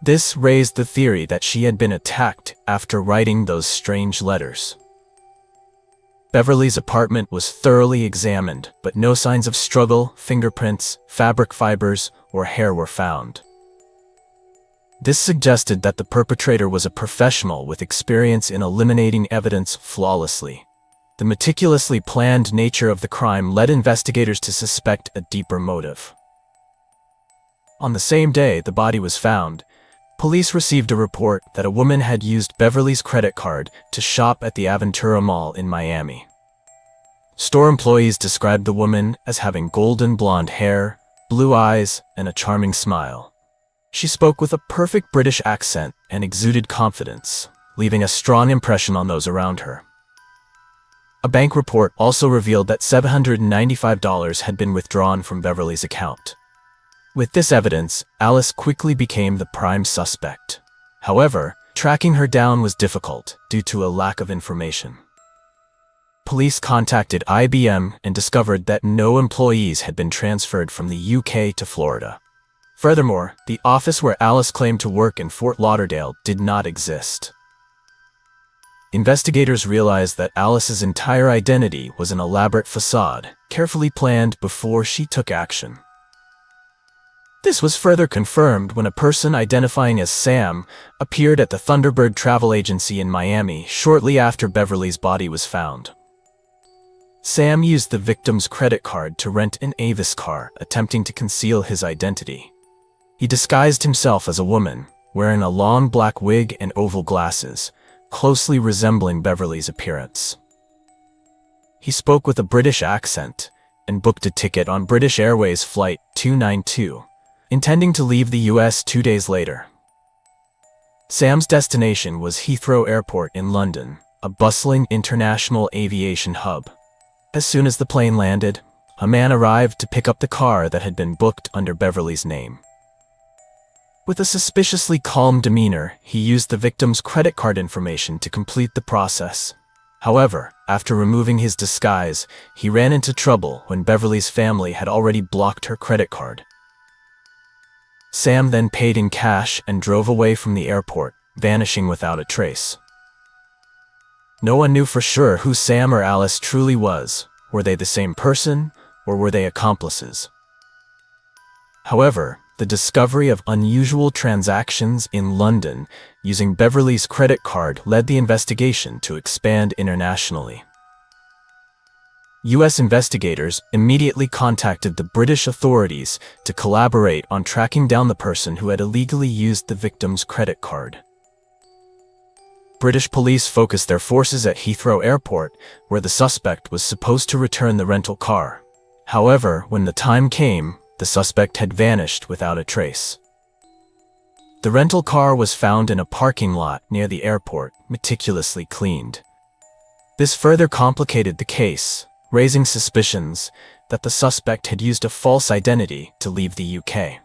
This raised the theory that she had been attacked after writing those strange letters. Beverly's apartment was thoroughly examined, but no signs of struggle, fingerprints, fabric fibers, or hair were found. This suggested that the perpetrator was a professional with experience in eliminating evidence flawlessly. The meticulously planned nature of the crime led investigators to suspect a deeper motive. On the same day the body was found, police received a report that a woman had used Beverly's credit card to shop at the Aventura Mall in Miami. Store employees described the woman as having golden blonde hair, blue eyes, and a charming smile. She spoke with a perfect British accent and exuded confidence, leaving a strong impression on those around her. A bank report also revealed that $795 had been withdrawn from Beverly's account. With this evidence, Alice quickly became the prime suspect. However, tracking her down was difficult due to a lack of information. Police contacted IBM and discovered that no employees had been transferred from the UK to Florida. Furthermore, the office where Alice claimed to work in Fort Lauderdale did not exist. Investigators realized that Alice's entire identity was an elaborate facade, carefully planned before she took action. This was further confirmed when a person identifying as Sam appeared at the Thunderbird travel agency in Miami shortly after Beverly's body was found. Sam used the victim's credit card to rent an Avis car, attempting to conceal his identity. He disguised himself as a woman, wearing a long black wig and oval glasses, closely resembling Beverly's appearance. He spoke with a British accent and booked a ticket on British Airways Flight 292, intending to leave the US 2 days later. Sam's destination was Heathrow Airport in London, a bustling international aviation hub. As soon as the plane landed, a man arrived to pick up the car that had been booked under Beverly's name. With a suspiciously calm demeanor, he used the victim's credit card information to complete the process. However, after removing his disguise, he ran into trouble when Beverly's family had already blocked her credit card. Sam then paid in cash and drove away from the airport, vanishing without a trace. No one knew for sure who Sam or Alice truly was. Were they the same person, or were they accomplices? However, the discovery of unusual transactions in London using Beverly's credit card led the investigation to expand internationally. U.S. investigators immediately contacted the British authorities to collaborate on tracking down the person who had illegally used the victim's credit card. British police focused their forces at Heathrow Airport, where the suspect was supposed to return the rental car. However, when the time came, the suspect had vanished without a trace. The rental car was found in a parking lot near the airport, meticulously cleaned. This further complicated the case, raising suspicions that the suspect had used a false identity to leave the UK.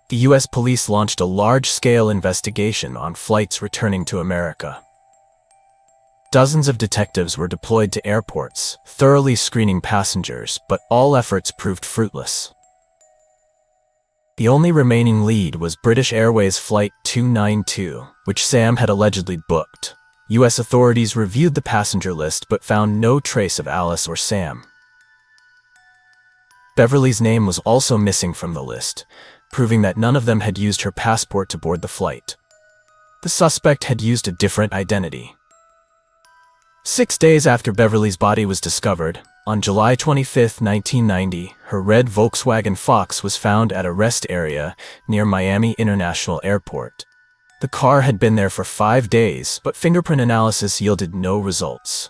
The US police launched a large-scale investigation on flights returning to America. Dozens of detectives were deployed to airports, thoroughly screening passengers, but all efforts proved fruitless. The only remaining lead was British Airways Flight 292, which Sam had allegedly booked. U.S. authorities reviewed the passenger list but found no trace of Alice or Sam. Beverly's name was also missing from the list, proving that none of them had used her passport to board the flight. The suspect had used a different identity. 6 days after Beverly's body was discovered, on July 25, 1990, her red Volkswagen Fox was found at a rest area near Miami International Airport. The car had been there for 5 days, but fingerprint analysis yielded no results.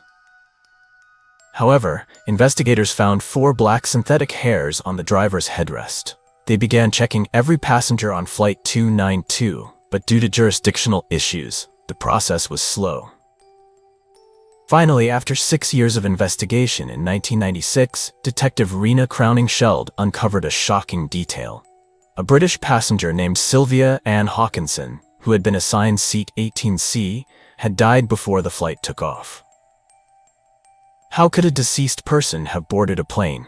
However, investigators found 4 black synthetic hairs on the driver's headrest. They began checking every passenger on Flight 292, but due to jurisdictional issues, the process was slow. Finally, after 6 years of investigation in 1996, Detective Rena Crowning-Sheld uncovered a shocking detail. A British passenger named Sylvia Ann Hawkinson, who had been assigned seat 18C, had died before the flight took off. How could a deceased person have boarded a plane?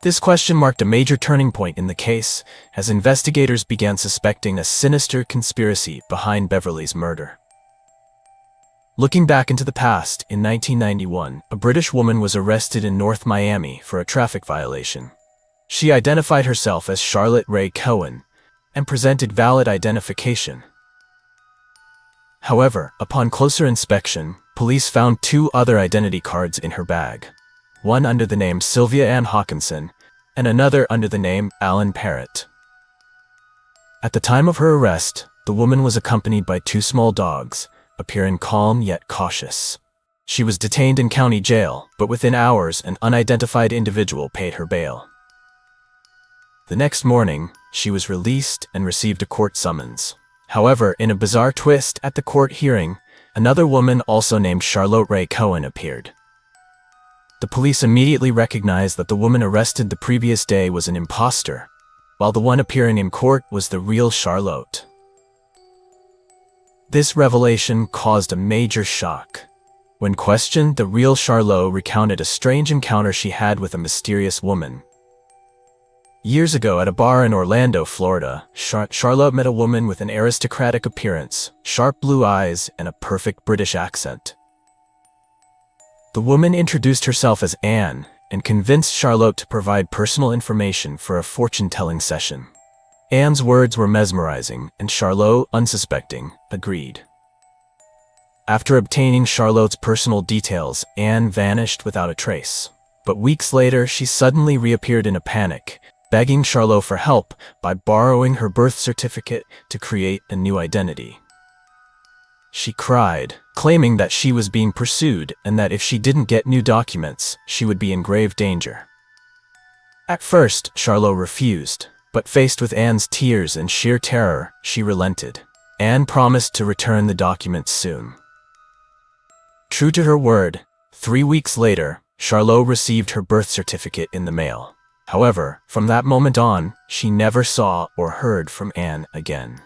This question marked a major turning point in the case, as investigators began suspecting a sinister conspiracy behind Beverly's murder. Looking back into the past, in 1991, a British woman was arrested in North Miami for a traffic violation. She identified herself as Charlotte Ray Cohen and presented valid identification. However, upon closer inspection, police found 2 other identity cards in her bag, one under the name Sylvia Ann Hawkinson and another under the name Elaine Parent. At the time of her arrest, the woman was accompanied by 2 small dogs, appearing calm yet cautious. She was detained in county jail, but within hours an unidentified individual paid her bail. The next morning, she was released and received a court summons. However, in a bizarre twist at the court hearing, another woman also named Charlotte Ray Cohen appeared. The police immediately recognized that the woman arrested the previous day was an imposter, while the one appearing in court was the real Charlotte. This revelation caused a major shock. When questioned, the real Charlotte recounted a strange encounter she had with a mysterious woman. Years ago at a bar in Orlando, Florida, Charlotte met a woman with an aristocratic appearance, sharp blue eyes, and a perfect British accent. The woman introduced herself as Anne and convinced Charlotte to provide personal information for a fortune-telling session. Anne's words were mesmerizing, and Charlotte, unsuspecting, agreed. After obtaining Charlotte's personal details, Anne vanished without a trace. But weeks later, she suddenly reappeared in a panic, begging Charlotte for help by borrowing her birth certificate to create a new identity. She cried, claiming that she was being pursued and that if she didn't get new documents, she would be in grave danger. At first, Charlotte refused, but faced with Anne's tears and sheer terror, she relented. Anne promised to return the documents soon. True to her word, 3 weeks later, Charlotte received her birth certificate in the mail. However, from that moment on, she never saw or heard from Anne again.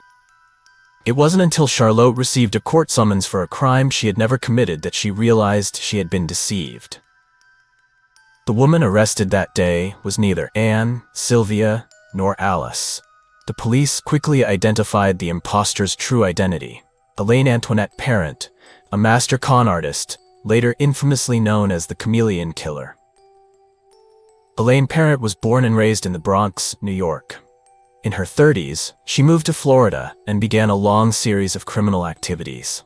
It wasn't until Charlotte received a court summons for a crime she had never committed that she realized she had been deceived. The woman arrested that day was neither Anne, Sylvia, nor Alice. The police quickly identified the imposter's true identity: Elaine Antoinette Parent, a master con artist, later infamously known as the Chameleon Killer. Elaine Parent was born and raised in the Bronx, New York. In her 30s, she moved to Florida and began a long series of criminal activities.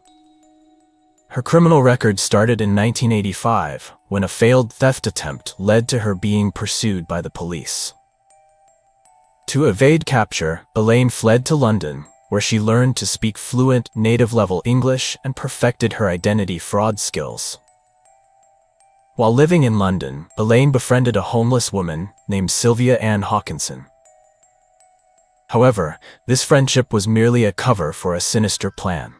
Her criminal record started in 1985, when a failed theft attempt led to her being pursued by the police. To evade capture, Elaine fled to London, where she learned to speak fluent, native-level English and perfected her identity fraud skills. While living in London, Elaine befriended a homeless woman named Sylvia Ann Hawkinson. However, this friendship was merely a cover for a sinister plan.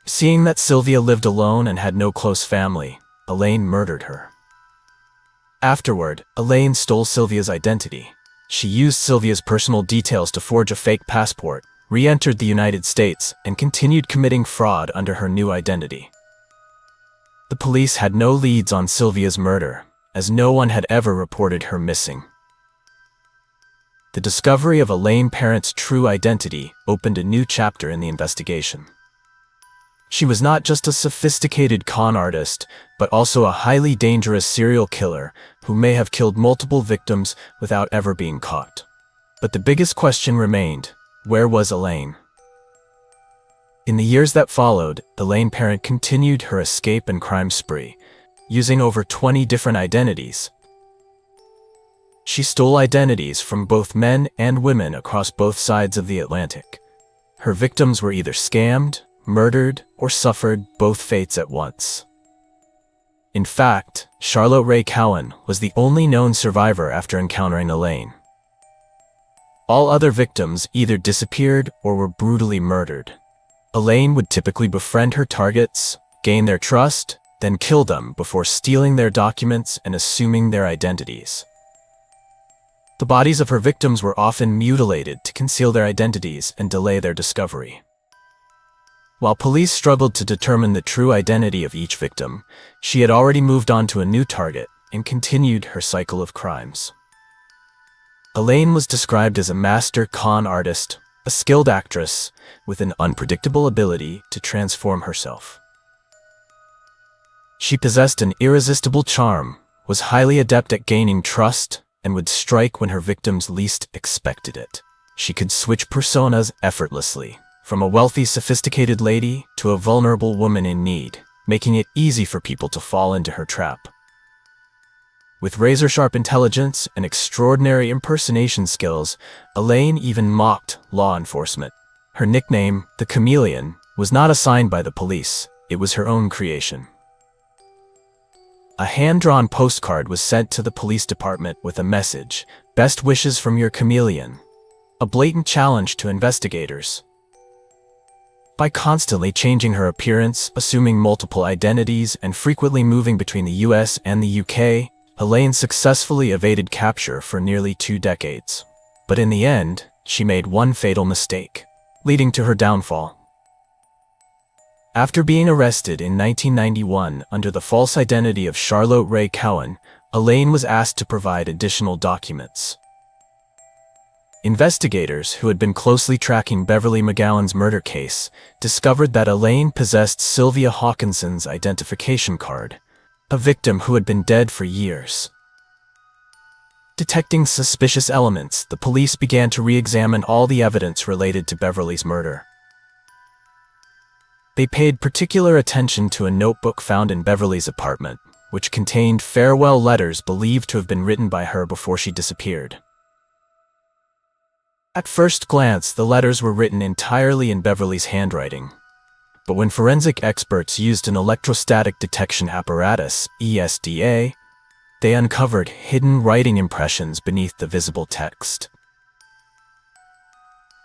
Seeing that Sylvia lived alone and had no close family, Elaine murdered her. Afterward, Elaine stole Sylvia's identity. She used Sylvia's personal details to forge a fake passport, re-entered the United States, and continued committing fraud under her new identity. The police had no leads on Sylvia's murder, as no one had ever reported her missing. The discovery of Elaine Parent's true identity opened a new chapter in the investigation. She was not just a sophisticated con artist, but also a highly dangerous serial killer who may have killed multiple victims without ever being caught. But the biggest question remained: where was Elaine? In the years that followed, Elaine Parent continued her escape and crime spree, using over 20 different identities. She stole identities from both men and women across both sides of the Atlantic. Her victims were either scammed, murdered, or suffered both fates at once. In fact, Charlotte Ray Cowan was the only known survivor after encountering Elaine. All other victims either disappeared or were brutally murdered. Elaine would typically befriend her targets, gain their trust, then kill them before stealing their documents and assuming their identities. The bodies of her victims were often mutilated to conceal their identities and delay their discovery. While police struggled to determine the true identity of each victim, she had already moved on to a new target and continued her cycle of crimes. Elaine was described as a master con artist, a skilled actress with an unpredictable ability to transform herself. She possessed an irresistible charm, was highly adept at gaining trust, and would strike when her victims least expected it. She could switch personas effortlessly, from a wealthy, sophisticated lady to a vulnerable woman in need, making it easy for people to fall into her trap. With razor-sharp intelligence and extraordinary impersonation skills, Elaine even mocked law enforcement. Her nickname, the Chameleon, was not assigned by the police. It was her own creation. A hand-drawn postcard was sent to the police department with a message: "Best wishes from your chameleon," a blatant challenge to investigators. By constantly changing her appearance, assuming multiple identities, and frequently moving between the US and the UK, Elaine successfully evaded capture for nearly 2 decades. But in the end, she made one fatal mistake, leading to her downfall. After being arrested in 1991 under the false identity of Charlotte Ray Cowan, Elaine was asked to provide additional documents. Investigators who had been closely tracking Beverly McGowan's murder case discovered that Elaine possessed Sylvia Hawkinson's identification card, a victim who had been dead for years. Detecting suspicious elements, the police began to re-examine all the evidence related to Beverly's murder. They paid particular attention to a notebook found in Beverly's apartment, which contained farewell letters believed to have been written by her before she disappeared. At first glance, the letters were written entirely in Beverly's handwriting. But when forensic experts used an electrostatic detection apparatus, ESDA, they uncovered hidden writing impressions beneath the visible text.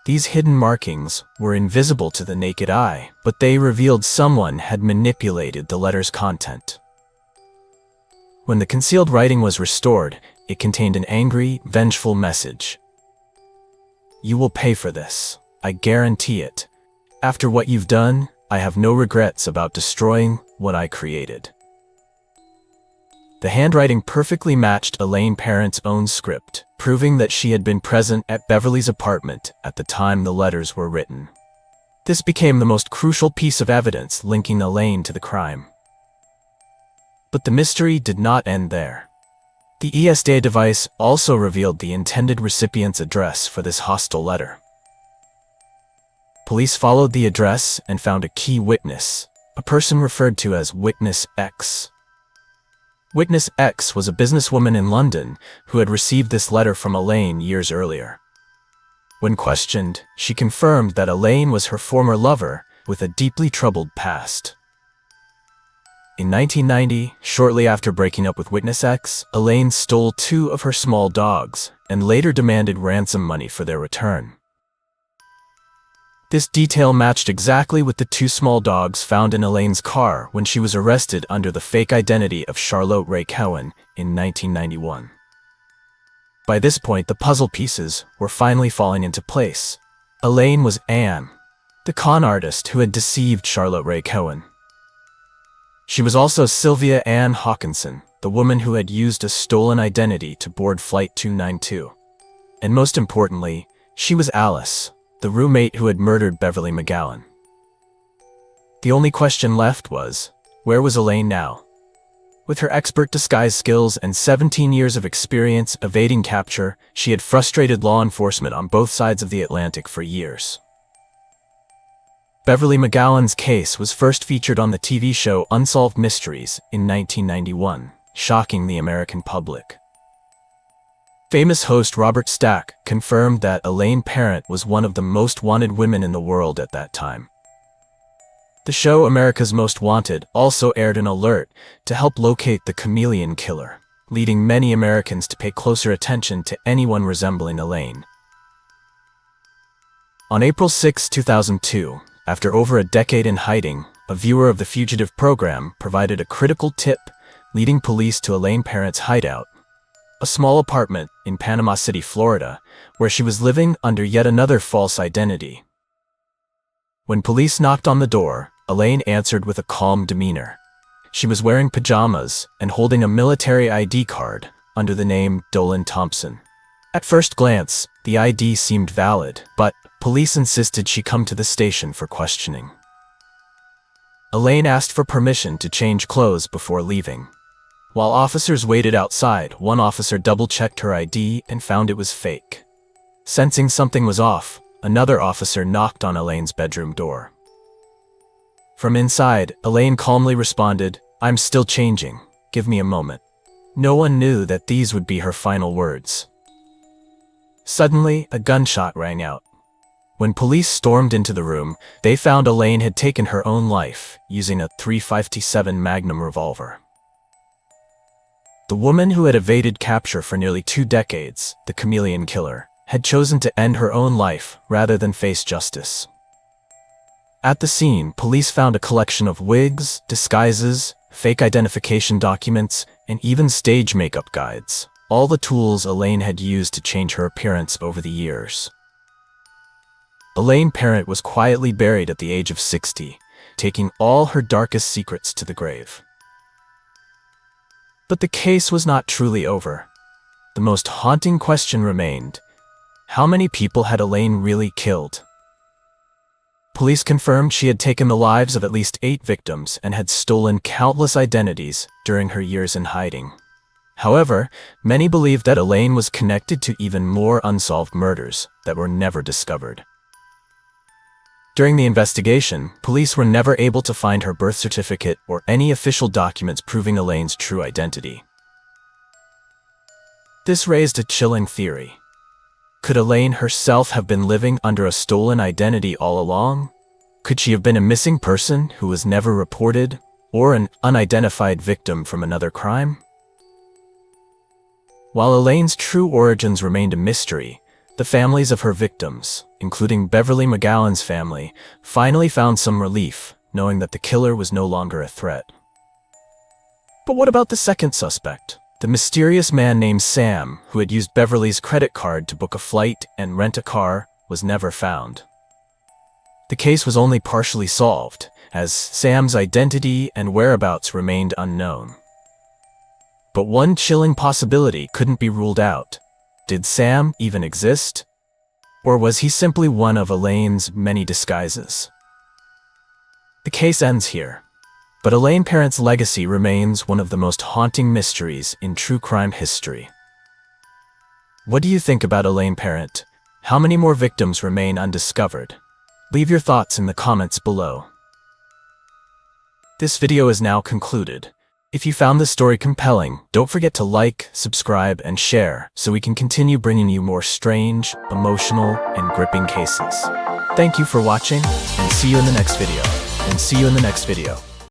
These hidden markings were invisible to the naked eye, but they revealed someone had manipulated the letter's content. When the concealed writing was restored, it contained an angry, vengeful message. "You will pay for this. I guarantee it. After what you've done, I have no regrets about destroying what I created. The handwriting perfectly matched Elaine Parent's own script, proving that she had been present at Beverly's apartment at the time the letters were written. This became the most crucial piece of evidence linking Elaine to the crime. But the mystery did not end there. The ESD device also revealed the intended recipient's address for this hostile letter. Police followed the address and found a key witness, a person referred to as Witness X. Witness X was a businesswoman in London who had received this letter from Elaine years earlier. When questioned, she confirmed that Elaine was her former lover with a deeply troubled past. In 1990, shortly after breaking up with Witness X, Elaine stole 2 of her small dogs and later demanded ransom money for their return. This detail matched exactly with the 2 small dogs found in Elaine's car when she was arrested under the fake identity of Charlotte Ray Cohen in 1991. By this point, the puzzle pieces were finally falling into place. Elaine was Anne, the con artist who had deceived Charlotte Ray Cohen. She was also Sylvia Ann Hawkinson, the woman who had used a stolen identity to board Flight 292. And most importantly, she was Alice, the roommate who had murdered Beverly McGowan. The only question left was, where was Elaine now? With her expert disguise skills and 17 years of experience evading capture, she had frustrated law enforcement on both sides of the Atlantic for years. Beverly McGowan's case was first featured on the TV show Unsolved Mysteries in 1991, shocking the American public. Famous host Robert Stack confirmed that Elaine Parent was one of the most wanted women in the world at that time. The show America's Most Wanted also aired an alert to help locate the Chameleon Killer, leading many Americans to pay closer attention to anyone resembling Elaine. On April 6, 2002, after over a decade in hiding, a viewer of the fugitive program provided a critical tip leading police to Elaine Parent's hideout, a small apartment in Panama City, Florida, where she was living under yet another false identity. When police knocked on the door, Elaine answered with a calm demeanor. She was wearing pajamas and holding a military ID card under the name Dolan Thompson. At first glance, the ID seemed valid, but police insisted she come to the station for questioning. Elaine asked for permission to change clothes before leaving. While officers waited outside, one officer double-checked her ID and found it was fake. Sensing something was off, another officer knocked on Elaine's bedroom door. From inside, Elaine calmly responded, "I'm still changing. Give me a moment." No one knew that these would be her final words. Suddenly, a gunshot rang out. When police stormed into the room, they found Elaine had taken her own life using a .357 Magnum revolver. The woman who had evaded capture for nearly 2 decades, the Chameleon Killer, had chosen to end her own life rather than face justice. At the scene, police found a collection of wigs, disguises, fake identification documents, and even stage makeup guides, all the tools Elaine had used to change her appearance over the years. Elaine Parent was quietly buried at the age of 60, taking all her darkest secrets to the grave. But the case was not truly over. The most haunting question remained: how many people had Elaine really killed? Police confirmed she had taken the lives of at least 8 victims and had stolen countless identities during her years in hiding. However, many believed that Elaine was connected to even more unsolved murders that were never discovered. During the investigation, police were never able to find her birth certificate or any official documents proving Elaine's true identity. This raised a chilling theory. Could Elaine herself have been living under a stolen identity all along? Could she have been a missing person who was never reported, or an unidentified victim from another crime? While Elaine's true origins remained a mystery, the families of her victims, including Beverly McGowan's family, finally found some relief, knowing that the killer was no longer a threat. But what about the second suspect? The mysterious man named Sam, who had used Beverly's credit card to book a flight and rent a car, was never found. The case was only partially solved, as Sam's identity and whereabouts remained unknown. But one chilling possibility couldn't be ruled out. Did Sam even exist? Or was he simply one of Elaine's many disguises? The case ends here, but Elaine Parent's legacy remains one of the most haunting mysteries in true crime history. What do you think about Elaine Parent? How many more victims remain undiscovered? Leave your thoughts in the comments below. This video is now concluded. If you found this story compelling, don't forget to like, subscribe, and share so we can continue bringing you more strange, emotional, and gripping cases. Thank you for watching, and see you in the next video.